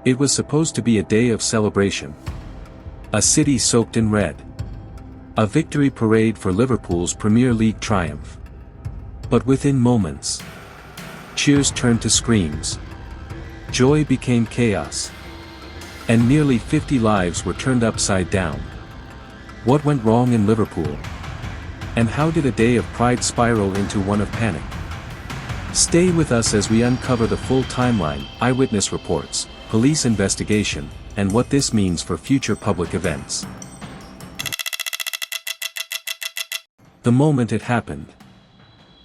It was supposed to be a day of celebration. A city soaked in red. A victory parade for Liverpool's Premier League triumph. But within moments, cheers turned to screams. Joy became chaos. And nearly 50 lives were turned upside down. What went wrong in Liverpool? And how did a day of pride spiral into one of panic? Stay with us as we uncover the full timeline, eyewitness reports, police investigation, and what this means for future public events. The moment it happened.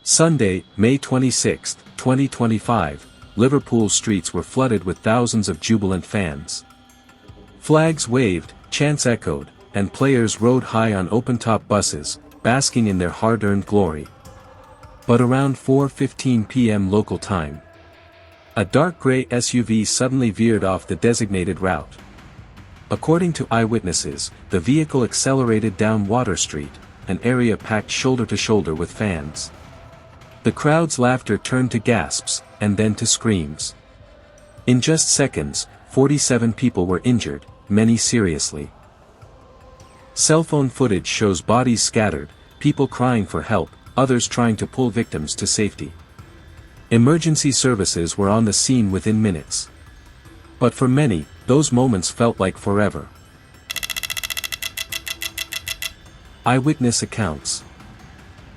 Sunday, May 26, 2025, Liverpool streets were flooded with thousands of jubilant fans. Flags waved, chants echoed, and players rode high on open-top buses, basking in their hard-earned glory. But around 4:15 p.m. local time, a dark gray SUV suddenly veered off the designated route. According to eyewitnesses, the vehicle accelerated down Water Street, an area packed shoulder to shoulder with fans. The crowd's laughter turned to gasps, and then to screams. In just seconds, 47 people were injured, many seriously. Cell phone footage shows bodies scattered, people crying for help, others trying to pull victims to safety. Emergency services were on the scene within minutes. But for many, those moments felt like forever. Eyewitness accounts.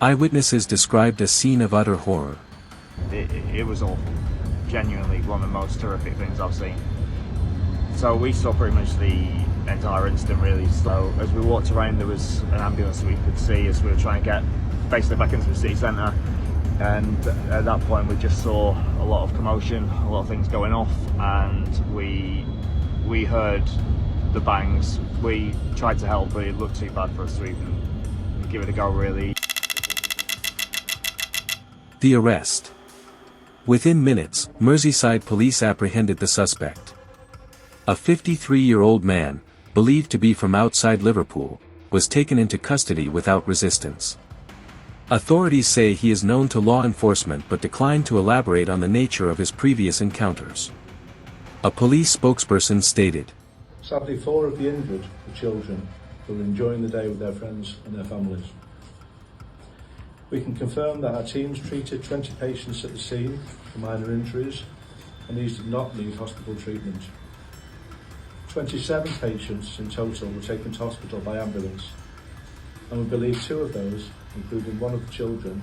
Eyewitnesses described a scene of utter horror. It was awful. Genuinely one of the most terrific things I've seen. So we saw pretty much the entire incident really. So as we walked around, there was an ambulance that we could see as we were trying to get basically back into the city centre. And at that point we just saw a lot of commotion, a lot of things going off, and we heard the bangs. We tried to help, but it looked too bad for us to even give it a go really. The arrest. Within minutes, Merseyside police apprehended the suspect. A 53-year-old man, believed to be from outside Liverpool, was taken into custody without resistance. Authorities say he is known to law enforcement but declined to elaborate on the nature of his previous encounters. A police spokesperson stated, "Sadly, 4 of the injured were children who were enjoying the day with their friends and their families. We can confirm that our teams treated 20 patients at the scene for minor injuries, and these did not need hospital treatment. 27 patients in total were taken to hospital by ambulance, and we believe 2 of those, including one of the children,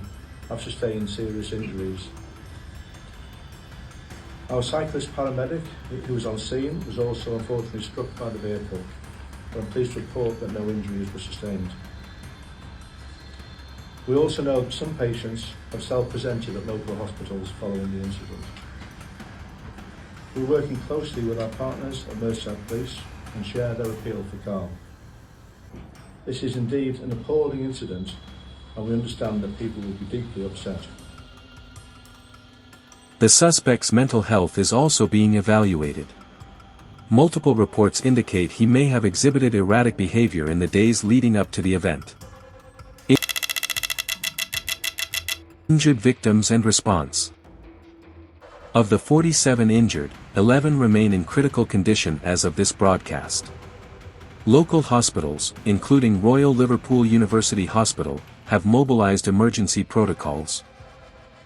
have sustained serious injuries. Our cyclist paramedic, who was on scene, was also unfortunately struck by the vehicle, but I'm pleased to report that no injuries were sustained. We also know that some patients have self-presented at local hospitals following the incident. We're working closely with our partners at Merseyside Police and share their appeal for calm. This is indeed an appalling incident, and we understand that people will be deeply upset." The suspect's mental health is also being evaluated. Multiple reports indicate he may have exhibited erratic behavior in the days leading up to the event. Injured victims and response. Of the 47 injured, 11 remain in critical condition as of this broadcast. Local hospitals, including Royal Liverpool University Hospital, have mobilized emergency protocols.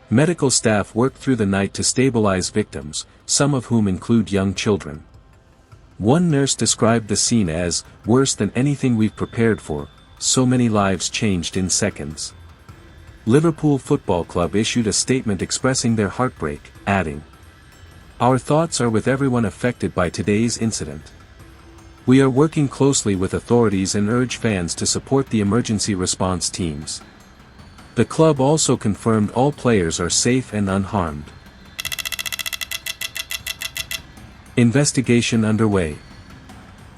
Medical staff worked through the night to stabilize victims, some of whom include young children. One nurse described the scene as worse than anything we've prepared for, so many lives changed in seconds. Liverpool Football Club issued a statement expressing their heartbreak, adding, "Our thoughts are with everyone affected by today's incident. We are working closely with authorities and urge fans to support the emergency response teams." The club also confirmed all players are safe and unharmed. Investigation underway.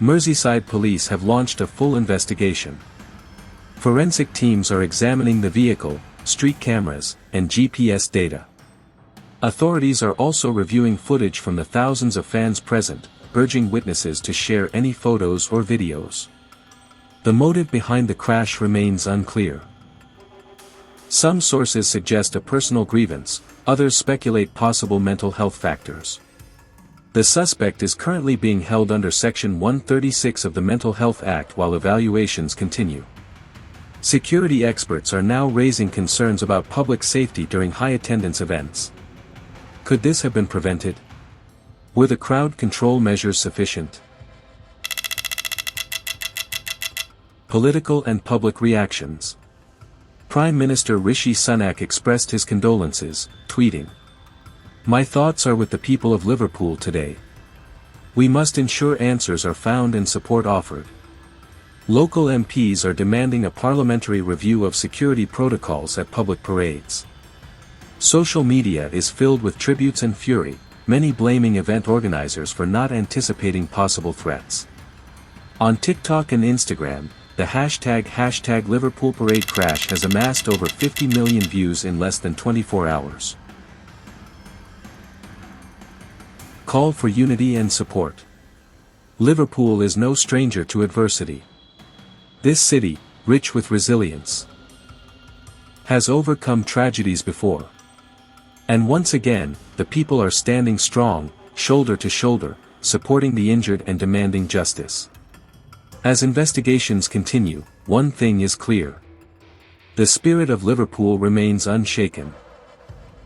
Merseyside police have launched a full investigation. Forensic teams are examining the vehicle, street cameras, and GPS data. Authorities are also reviewing footage from the thousands of fans present, urging witnesses to share any photos or videos. The motive behind the crash remains unclear. Some sources suggest a personal grievance, others speculate possible mental health factors. The suspect is currently being held under Section 136 of the Mental Health Act while evaluations continue. Security experts are now raising concerns about public safety during high-attendance events. Could this have been prevented? Were the crowd control measures sufficient? Political and public reactions. Prime Minister Rishi Sunak expressed his condolences, tweeting, "My thoughts are with the people of Liverpool today. We must ensure answers are found and support offered." Local MPs are demanding a parliamentary review of security protocols at public parades. Social media is filled with tributes and fury, many blaming event organizers for not anticipating possible threats. On TikTok and Instagram, the hashtag Liverpool Parade Crash has amassed over 50 million views in less than 24 hours. Call for unity and support. Liverpool is no stranger to adversity. This city, rich with resilience, has overcome tragedies before. And once again, the people are standing strong, shoulder to shoulder, supporting the injured and demanding justice. As investigations continue, one thing is clear. The spirit of Liverpool remains unshaken.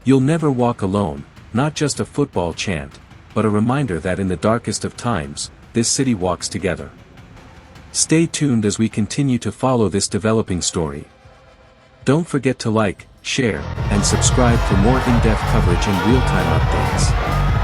You'll never walk alone, not just a football chant, but a reminder that in the darkest of times, this city walks together. Stay tuned as we continue to follow this developing story. Don't forget to like, share, and subscribe for more in-depth coverage and real-time updates.